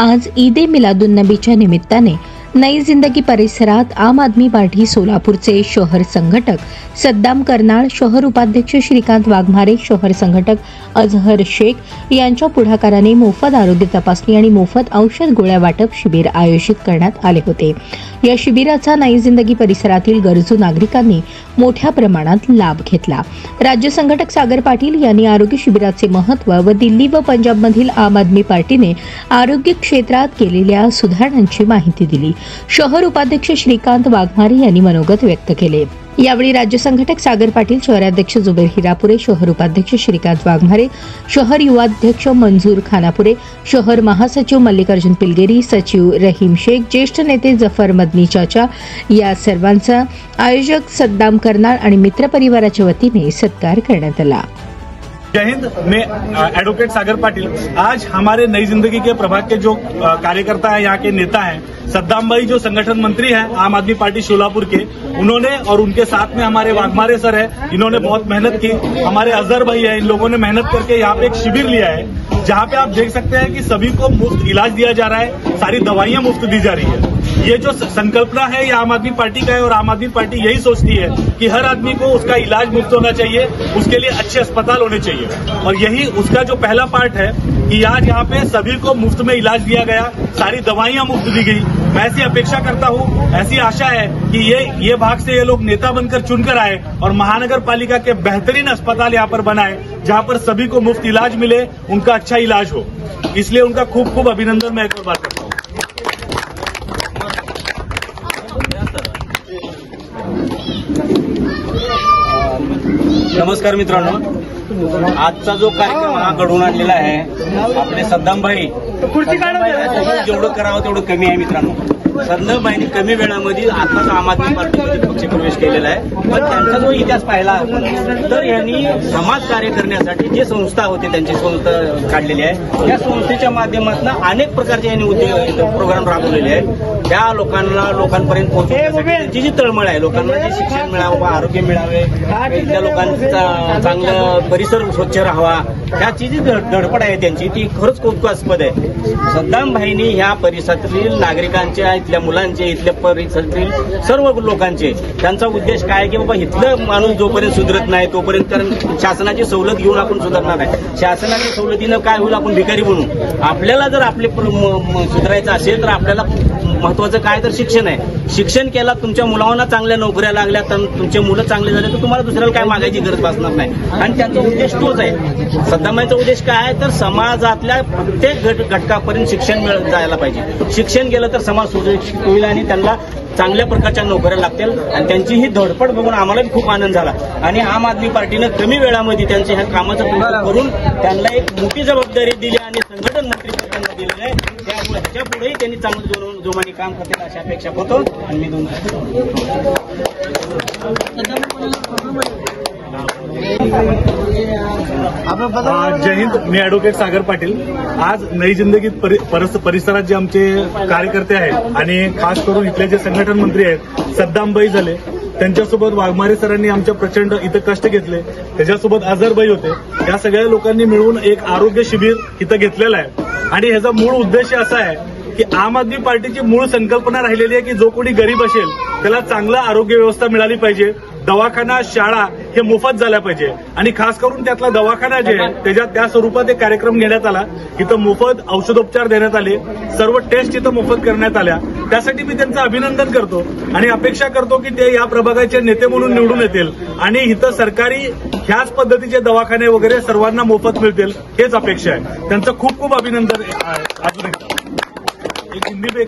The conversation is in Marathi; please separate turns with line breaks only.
आज ईद ए मिलादुन्नबीच्या निमित्ताने नई जिंदगी परिसरात आम आदमी पार्टी सोलापूरचे शहर संघटक सद्दाम कर्नाळ, शहर उपाध्यक्ष श्रीकांत वाघमारे, शहर संघटक अजहर शेख यांच्या पुढाकाराने मोफत आरोग्य तपासणी आणि मोफत औषध गोळ्या वाटप शिबिर आयोजित करण्यात आले होते। या शिबिराचा नई जिंदगी परिसरातील गरजू नागरिकांनी मोठ्या प्रमाणात लाभ घेतला। राज्य संघटक सागर पाटील यांनी आरोग्य शिबिराचे महत्त्व व दिल्ली व पंजाबमधील आम आदमी पार्टीने आरोग्य क्षेत्रात केलेल्या सुधारणांची माहिती दिली। शहर उपाध्यक्ष श्रीकांत वाघमारे यांनी मनोगत व्यक्त केले। यावेळी राज्य संघटक सागर पाटील, शहराध्यक्ष जुबेर हिरापुरे, शहर उपाध्यक्ष श्रीकांत वाघमारे, शहर युवाध्यक्ष मंजूर खानापुरे, शहर महासचिव मल्लिकार्जुन पिलगेरी, सचिव रहीम शेख, ज्येष्ठ नेते जफर मदनी चाचा या सर्वांचा आयोजक सद्दाम कर्नाळ आणि मित्र परिवाराच्या वतीने सत्कार करण्यात आला।
जय हिंद। मैं एडवोकेट सागर पाटिल। आज हमारे नई जिंदगी के प्रभाग के जो कार्यकर्ता हैं, यहाँ के नेता हैं, सद्दाम भाई जो संगठन मंत्री हैं आम आदमी पार्टी सोलापुर के, उन्होंने और उनके साथ में हमारे वाघमारे सर है, इन्होंने बहुत मेहनत की। हमारे अजहर भाई है, इन लोगों ने मेहनत करके यहाँ पे एक शिविर लिया है जहाँ पे आप देख सकते हैं कि सभी को मुफ्त इलाज दिया जा रहा है, सारी दवाइयां मुफ्त दी जा रही है। ये जो संकल्पना है ये आम आदमी पार्टी का है और आम आदमी पार्टी यही सोचती है कि हर आदमी को उसका इलाज मुफ्त होना चाहिए, उसके लिए अच्छे अस्पताल होने चाहिए। और यही उसका जो पहला पार्ट है कि आज यहाँ पे सभी को मुफ्त में इलाज दिया गया, सारी दवाइयां मुफ्त दी गई। मैं ऐसी अपेक्षा करता हूँ, ऐसी आशा है कि ये भाग से ये लोग नेता बनकर चुनकर आए और महानगर पालिका के बेहतरीन अस्पताल यहाँ पर बनाए जहाँ पर सभी को मुफ्त इलाज मिले, उनका अच्छा इलाज हो। इसलिए उनका खूब खूब अभिनंदन मैं एक और बात करता हूँ।
नमस्कार मित्रांनो, आजचा जो कार्यक्रम हा घडवून आणलेला आहे आपले सद्दाम भाई, जेवढं करावं तेवढं कमी आहे मित्रांनो। सद्दाम भाईंनी कमी वेळामध्ये आताच आम आदमी पार्टीमध्ये पक्ष प्रवेश केलेला आहे, पण त्यांचा जो इतिहास पाहिला तर यांनी समाज कार्य करण्यासाठी जे संस्था होते त्यांची संस्था काढलेली आहे, या संस्थेच्या माध्यमातून अनेक प्रकारचे यांनी प्रोग्राम राबवलेले आहेत। त्या लोकांपर्यंत पोहोचवण्यासाठी त्यांची जी तळमळ आहे, लोकांना जे शिक्षण मिळावं, आरोग्य मिळावे, त्या लोकांचा चांगलं परिसर स्वच्छ राहावा, याची जी धडपड आहे त्यांची ती खरंच कौतुकास्पद आहे। सद्दाम भाईंनी ह्या परिसरातील नागरिकांच्या, इथल्या मुलांचे, इथल्या परिसरातील सर्व लोकांचे, त्यांचा उद्देश काय की बाबा इथलं माणूस जोपर्यंत सुधरत नाही तोपर्यंत, कारण शासनाची सवलत घेऊन आपण सुधारणार नाही, शासनाच्या सवलतीनं काय होईल, आपण भिकारी बनू। आपल्याला जर आपले सुधारायचं असेल तर आपल्याला महत्वाचं काय तर शिक्षण आहे। शिक्षण केला, तुमच्या मुलांना चांगल्या नोकऱ्या लागल्या, तर तुमचे मुलं चांगले झाले तर तुम्हाला दुसऱ्याला काय मागायची गरज भासणार नाही। आणि त्यांचा उद्देश तोच आहे। सद्दामांचा उद्देश काय आहे तर समाजातल्या प्रत्येक घटकापर्यंत शिक्षण जायला पाहिजे। शिक्षण गेलं तर समाज सुरक्षित होईल आणि त्यांना चांगल्या प्रकारच्या नोकऱ्या लागतील। आणि त्यांची ही धडपड बघून आम्हाला खूप आनंद झाला आणि आम आदमी पार्टीनं कमी वेळामध्ये त्यांच्या ह्या कामाचं कौतुक करून त्यांना एक मोठी जबाबदारी दिली आणि संघटन मंत्री त्यांना दिलेलं आहे। त्यामुळे ह्याच्या पुढेही त्यांनी चांगलं जोमाने काम करतील अशी अपेक्षा करतो। आणि मी
जय हिंद। मी एडवोकेट सागर पाटील। आज नई जिंदगी परिसरात जे आमचे कार्यकर्ते आहेत आणि खास करून इथले जे संघटन मंत्री आहेत सद्दाम भाई झाले, त्यांच्यासोबत वाघमारे सरांनी आमच्या प्रचंड इथं कष्ट घेतले, त्याच्यासोबत अजहर भाई होते, या सगळ्या लोकांनी मिळून एक आरोग्य शिबिर इथं घेतलेलं आहे। आणि ह्याचा मूळ उद्देश असा आहे की आम आदमी पार्टीची मूळ संकल्पना राहिलेली आहे की जो कोणी गरीब असेल त्याला चांगलं आरोग्य व्यवस्था मिळाली पाहिजे, दवाखाना, शाळा हे मोफत झाल्या पाहिजे। आणि खास करून त्यातला दवाखाना जे आहे त्याच्यात त्या स्वरूपात एक कार्यक्रम घेण्यात आला, इथं मोफत औषधोपचार देण्यात आले, सर्व टेस्ट इथं मोफत करण्यात आल्या। त्यासाठी मी त्यांचं अभिनंदन करतो आणि अपेक्षा करतो की ते या प्रभागाचे नेते म्हणून निवडून येतील आणि इथं सरकारी ह्याच पद्धतीचे दवाखाने वगैरे सर्वांना मोफत मिळतील, हेच अपेक्षा आहे। त्यांचं खूप खूप अभिनंदन। अजून एक हिंदी में